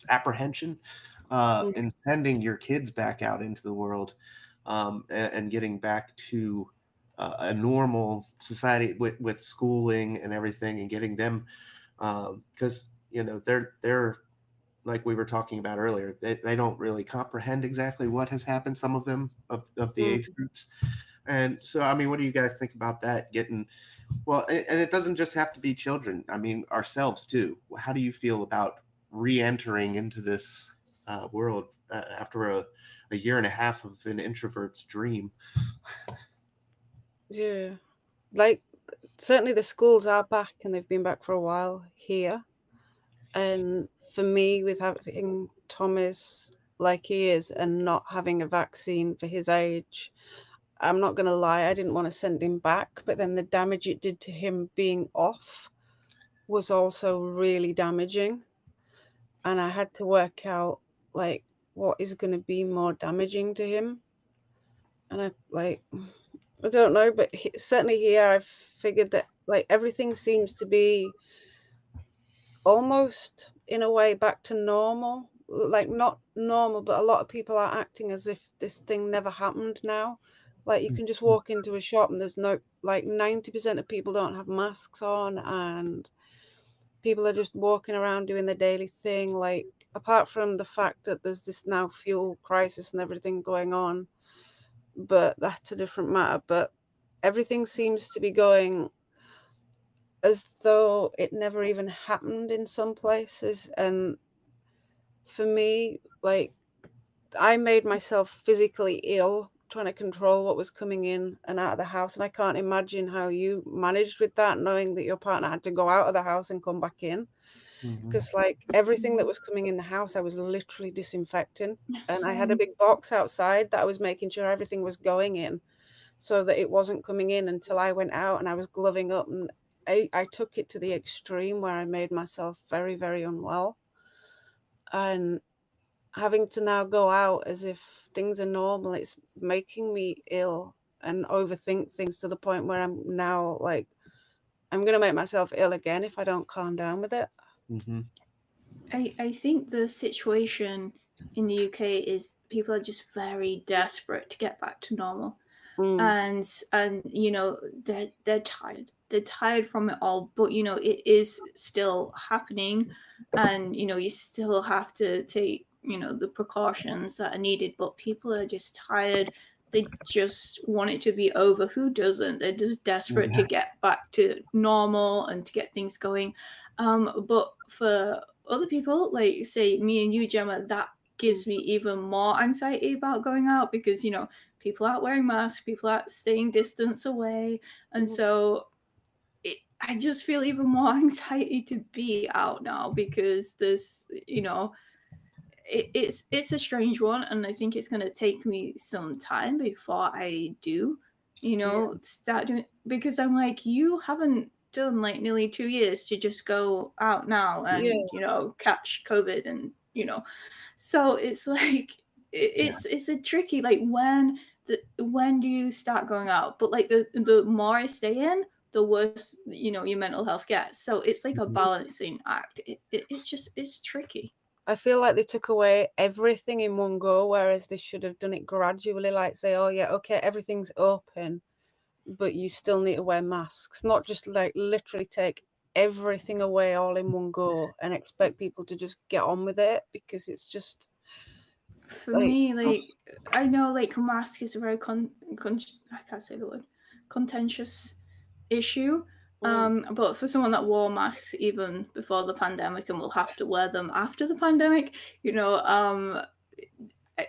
Speaker 1: apprehension in sending your kids back out into the world, and getting back to a normal society with schooling and everything, and getting them, because they're like we were talking about earlier, they don't really comprehend exactly what has happened, some of them of the age groups. And so, I mean, what do you guys think about that? Well, and it doesn't just have to be children. I mean, ourselves too. How do you feel about re-entering into this world after a year and a half of an introvert's dream?
Speaker 2: Yeah, like, certainly the schools are back, and they've been back for a while here. And for me, with having Thomas like he is and not having a vaccine for his age, I'm not going to lie, I didn't want to send him back. But then the damage it did to him being off was also really damaging. And I had to work out, like, what is going to be more damaging to him. And I don't know, but certainly here I've figured that, like, everything seems to be almost in a way back to normal. Like, not normal, but a lot of people are acting as if this thing never happened now. Like, you can just walk into a shop and there's no, like, 90% of people don't have masks on, and people are just walking around doing their daily thing. Like, apart from the fact that there's this now fuel crisis and everything going on, but that's a different matter. But everything seems to be going as though it never even happened in some places. And for me, like, I made myself physically ill trying to control what was coming in and out of the house. And I can't imagine how you managed with that, knowing that your partner had to go out of the house and come back in. Because, like, everything that was coming in the house, I was literally disinfecting. And I had a big box outside that I was making sure everything was going in, so that it wasn't coming in until I went out, and I was gloving up. And I took it to the extreme where I made myself very, very unwell. And having to now go out as if things are normal, it's making me ill. and overthink things to the point where I'm now like, I'm going to make myself ill again if I don't calm down with it.
Speaker 1: Mm-hmm.
Speaker 3: I think the situation in the UK is people are just very desperate to get back to normal. And you know, they're tired. They're tired from it all, but you know, it is still happening, and you know, you still have to take, you know, the precautions that are needed, but people are just tired. They just want it to be over. Who doesn't? They're just desperate to get back to normal and to get things going. But for other people, like say me and you, Gemma, that gives me even more anxiety about going out, because you know, people aren't wearing masks, people aren't staying distance away, and so I just feel even more anxiety to be out now, because there's, you know, it's a strange one, and I think it's going to take me some time before I do, you know, start doing, because I'm like, you haven't done like nearly 2 years to just go out now and you know, catch COVID, and you know, so it's like it's a tricky, like when do you start going out? But like the more I stay in, the worse, you know, your mental health gets. So it's like a balancing act. It's tricky.
Speaker 2: I feel like they took away everything in one go, whereas they should have done it gradually, like say, oh yeah, okay, everything's open, but you still need to wear masks, not just like literally take everything away all in one go and expect people to just get on with it, because it's just
Speaker 3: For
Speaker 2: like,
Speaker 3: me, like, I know like mask is a very I can't say the word, contentious issue. But for someone that wore masks even before the pandemic and will have to wear them after the pandemic, you know,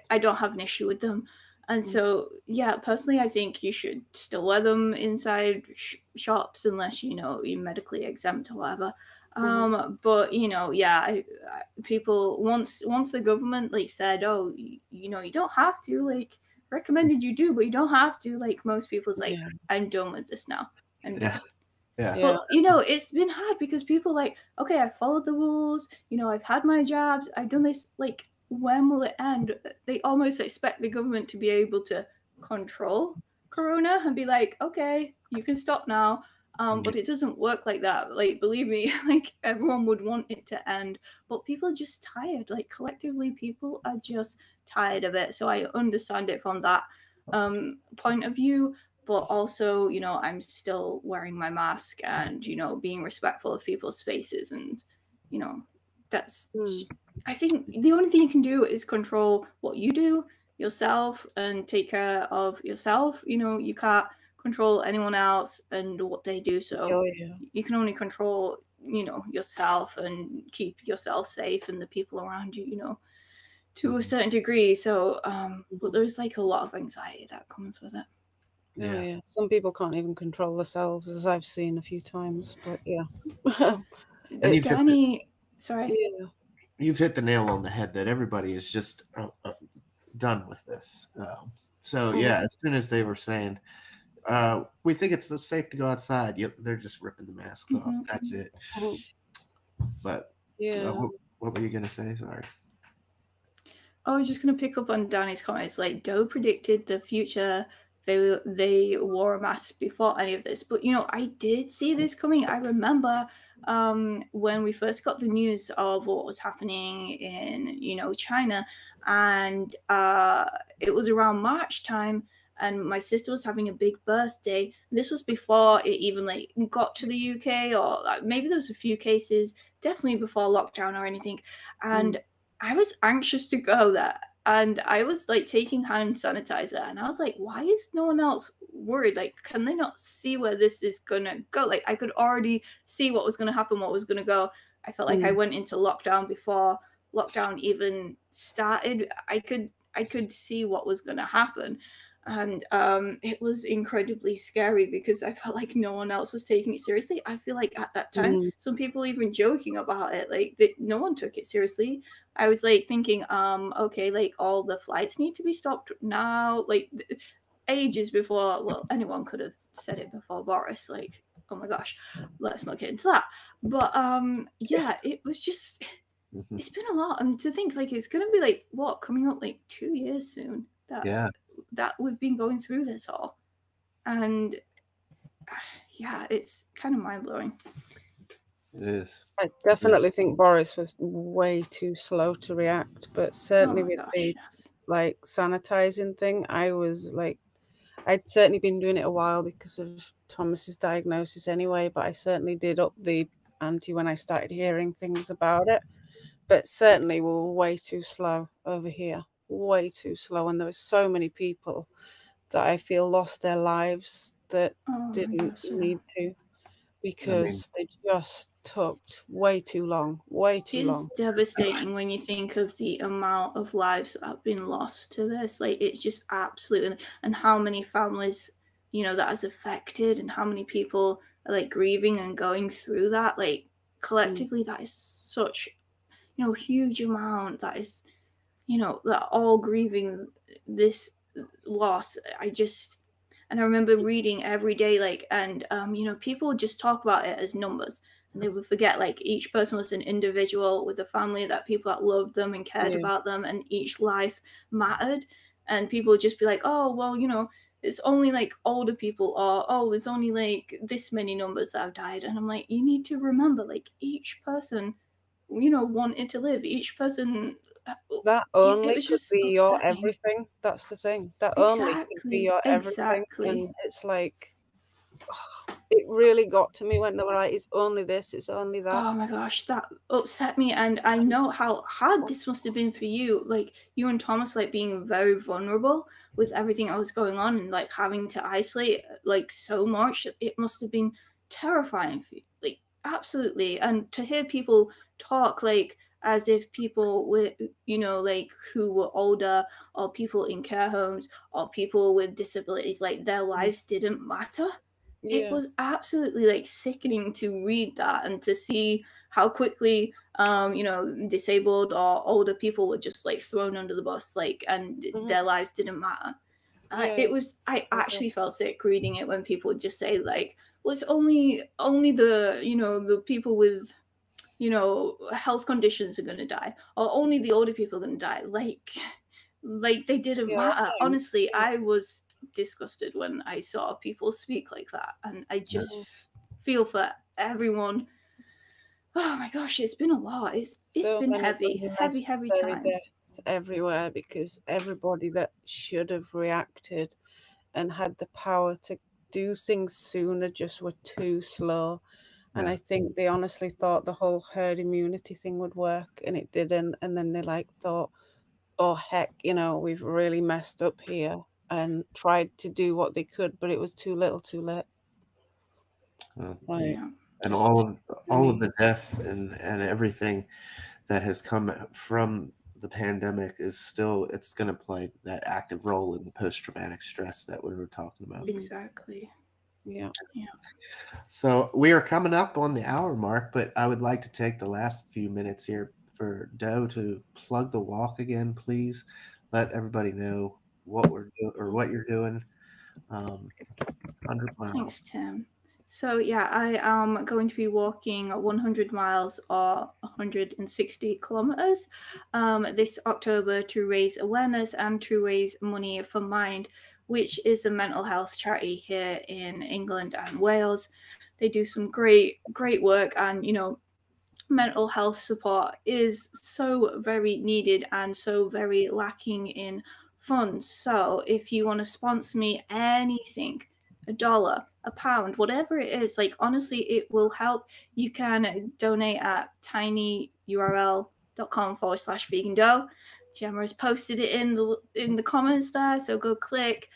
Speaker 3: I don't have an issue with them. And so, yeah, personally, I think you should still wear them inside shops unless, you know, you're medically exempt or whatever. But you know, yeah, people once the government like said, oh, you know, you don't have to, like, recommended you do, but you don't have to. Like most people's like, I'm done with this now. I'm done.
Speaker 1: Yeah.
Speaker 3: But you know, it's been hard because people like, okay, I followed the rules, you know, I've had my jabs, I've done this, like, when will it end? They almost expect the government to be able to control corona and be like, okay, you can stop now. But it doesn't work like that. Like, believe me, like everyone would want it to end, but people are just tired. Like collectively, people are just tired of it. So I understand it from that point of view, but also, you know, I'm still wearing my mask and, you know, being respectful of people's spaces. And, you know, that's, I think the only thing you can do is control what you do yourself and take care of yourself. You know, you can't control anyone else and what they do. So you can only control, you know, yourself and keep yourself safe and the people around you, you know, to a certain degree. So, but there's like a lot of anxiety that comes with it.
Speaker 2: Yeah. Some people can't even control themselves, as I've seen a few times. But yeah.
Speaker 1: And
Speaker 3: Danny, sorry.
Speaker 2: Yeah.
Speaker 1: You've hit the nail on the head that everybody is just done with this. So yeah, as soon as they were saying, we think it's so safe to go outside, they're just ripping the masks off. That's it. But what were you gonna say? Sorry.
Speaker 3: I was just gonna pick up on Danny's comments. Like Doe predicted the future. They wore a mask before any of this, but you know, I did see this coming. I remember when we first got the news of what was happening in, you know, China, and it was around March time, and my sister was having a big birthday. This was before it even like got to the UK, or maybe there was a few cases, definitely before lockdown or anything, and I was anxious to go there, and I was like taking hand sanitizer, and I was like, why is no one else worried? Like, can they not see where this is gonna go? Like, I could already see what was gonna happen, what was gonna go. I felt like I went into lockdown before lockdown even started. I could see what was gonna happen. And it was incredibly scary because I felt like no one else was taking it seriously. I feel like at that time, some people even joking about it, like no one took it seriously. I was like thinking, okay, like all the flights need to be stopped now, like ages before. Well, anyone could have said it before Boris. Like, oh my gosh, let's not get into that. But yeah, it was just. It's been a lot, and to think like it's gonna be like what coming up like 2 years soon that we've been going through this all. And yeah, it's kind of mind-blowing.
Speaker 1: It is.
Speaker 2: I definitely think Boris was way too slow to react, but
Speaker 3: Oh
Speaker 2: certainly
Speaker 3: my
Speaker 2: with
Speaker 3: gosh,
Speaker 2: the
Speaker 3: yes.
Speaker 2: like sanitizing thing, I was like, I'd certainly been doing it a while because of Thomas's diagnosis anyway, but I certainly did up the ante when I started hearing things about it. But certainly we were way too slow over here, way too slow, and there were so many people that I feel lost their lives that
Speaker 3: Oh my
Speaker 2: didn't
Speaker 3: gosh, yeah.
Speaker 2: need to
Speaker 1: I mean,
Speaker 2: because they just took way too long, way too
Speaker 3: It's
Speaker 2: long.
Speaker 3: devastating when you think of the amount of lives that have been lost to this. Like, it's just absolutely, and how many families, that has affected, and how many people are like grieving and going through that. Like, collectively, that is such, huge amount that is, that all grieving this loss. And I remember reading every day, like, and people would just talk about it as numbers, and they would forget like each person was an individual with a family, that people that loved them and cared
Speaker 2: Yeah.
Speaker 3: about them, and each life mattered. And people would just be like, oh well, it's only like older people, or oh, there's only like this many numbers that have died. And I'm like, you need to remember, like, each person wanted to live, each person.
Speaker 2: That
Speaker 3: It
Speaker 2: only
Speaker 3: was
Speaker 2: could
Speaker 3: just
Speaker 2: be your
Speaker 3: upsetting.
Speaker 2: everything. That's the thing. That only could be
Speaker 3: Exactly,
Speaker 2: your everything.
Speaker 3: exactly.
Speaker 2: And it's like, it really got to me when they were like, it's only this, it's only that.
Speaker 3: Oh my gosh, that upset me. And I know how hard this must have been for you. Like, you and Thomas, like, being very vulnerable with everything that was going on, and like having to isolate like so much. It must have been terrifying for you. Like, absolutely. And to hear people talk like as if people with, like, who were older, or people in care homes, or people with disabilities, like, their lives didn't matter. It
Speaker 2: Yeah.
Speaker 3: was absolutely like sickening to read that, and to see how quickly disabled or older people were just like thrown under the bus, like, and
Speaker 2: Mhm.
Speaker 3: their lives didn't matter.
Speaker 2: Yeah.
Speaker 3: I
Speaker 2: Yeah.
Speaker 3: actually felt sick reading it, when people would just say like, well, it's only the the people with health conditions are going to die, or only the older people are going to die. Like they didn't
Speaker 2: Yeah.
Speaker 3: matter. Honestly,
Speaker 2: Yeah.
Speaker 3: I was disgusted when I saw people speak like that, and I just
Speaker 2: Mhm.
Speaker 3: feel for everyone. Oh my gosh, it's been a lot. It's
Speaker 2: So
Speaker 3: been
Speaker 2: many
Speaker 3: heavy
Speaker 2: unnecessary
Speaker 3: times.
Speaker 2: deaths everywhere because everybody that should have reacted and had the power to do things sooner just were too slow. And
Speaker 1: Yeah.
Speaker 2: I think they honestly thought the whole herd immunity thing would work and it didn't. And then they like thought, oh heck, we've really messed up here and tried to do what they could, but it was too little too late. Like,
Speaker 3: Yeah,
Speaker 1: And
Speaker 3: just
Speaker 1: all of
Speaker 2: many.
Speaker 1: the death and everything that has come from the pandemic is still, it's going to play that active role in the post-traumatic stress that we were talking about.
Speaker 3: exactly.
Speaker 2: Yeah.
Speaker 3: Yeah.
Speaker 1: So we are coming up on the hour mark, but I would like to take the last few minutes here for Doe to plug the walk again, please. Let everybody know what we're doing or what you're doing. 100 miles.
Speaker 3: Thanks, Tim. So yeah, I am going to be walking 100 miles, or 160 kilometers, this October, to raise awareness and to raise money for Mind, which is a mental health charity here in England and Wales. They do some great work, and mental health support is so very needed and so very lacking in funds. So if you want to sponsor me anything, $1, £1, whatever it is, like, honestly, it will help. You can donate at tinyurl.com/vegan dough. Gemma has posted it in the comments there, so go click,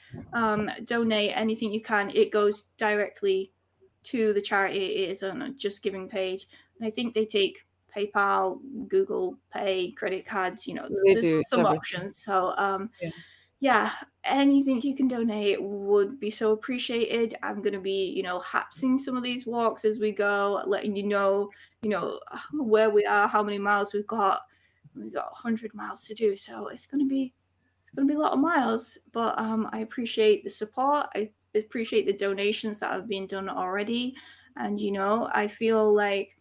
Speaker 3: donate anything you can. It goes directly to the charity. It is on a Just Giving page. And I think they take PayPal, Google Pay, credit cards.
Speaker 2: They do,
Speaker 3: There's
Speaker 2: it's
Speaker 3: some
Speaker 2: everything.
Speaker 3: options. So
Speaker 2: Yeah.
Speaker 3: yeah, anything you can donate would be so appreciated. I'm gonna be, hapsing some of these walks as we go, letting you know where we are, how many miles we've got. We've got 100 miles to do, so it's gonna be a lot of miles. But I appreciate the support. I appreciate the donations that have been done already, and I feel like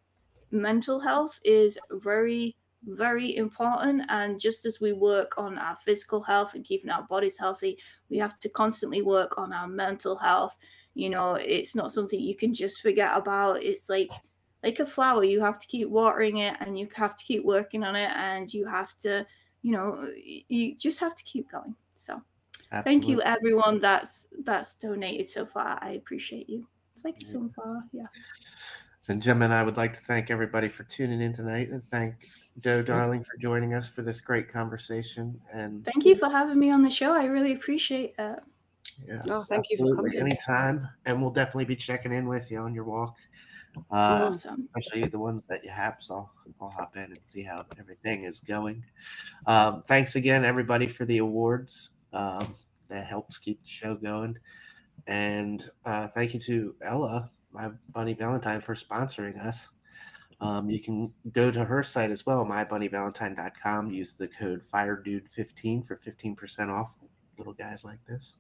Speaker 3: mental health is very very important. And just as we work on our physical health and keeping our bodies healthy, we have to constantly work on our mental health. You know, it's not something you can just forget about. It's like a flower. You have to keep watering it, and you have to keep working on it, and you have to, you know, you just have to keep going. So thank you, everyone that's donated so far. I appreciate you. It's like so far, yeah.
Speaker 1: And Jim and I would like to thank everybody for tuning in tonight, and thank Doe Darling for joining us for this great conversation. And
Speaker 3: thank you for having me on the show. I really appreciate it.
Speaker 1: Yes,
Speaker 2: Oh, thank you for coming.
Speaker 1: Anytime, and we'll definitely be checking in with you on your walk.
Speaker 3: Awesome.
Speaker 1: Especially the ones that you have, so I'll hop in and see how everything is going. Thanks again, everybody, for the awards. That helps keep the show going. And thank you to Ella, my Bunny Valentine, for sponsoring us. You can go to her site as well, mybunnyvalentine.com. Use the code FIREDUDE15 for 15% off little guys like this.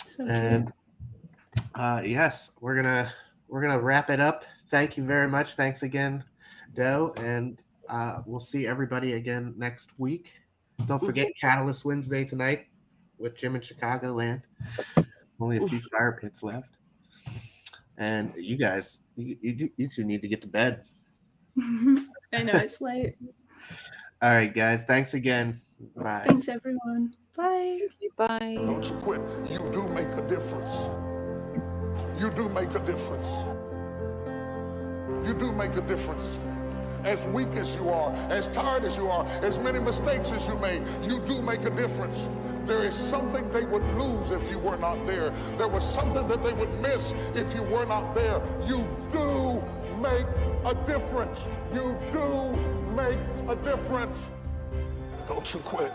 Speaker 3: So
Speaker 1: and yes, we're gonna wrap it up. Thank you very much. Thanks again, Doe, and we'll see everybody again next week. Don't forget Catalyst Wednesday tonight with Jim in Chicagoland. Only a few fire pits left. And you guys, you two need to get to bed.
Speaker 3: I know it's late.
Speaker 1: All right, guys. Thanks again. Bye.
Speaker 3: Thanks, everyone. Bye.
Speaker 2: Bye.
Speaker 4: Don't you quit. You do make a difference. You do make a difference. You do make a difference. As weak as you are, as tired as you are, as many mistakes as you made, you do make a difference. There is something they would lose if you were not there. There was something that they would miss if you were not there. You do make a difference. You do make a difference. Don't you quit.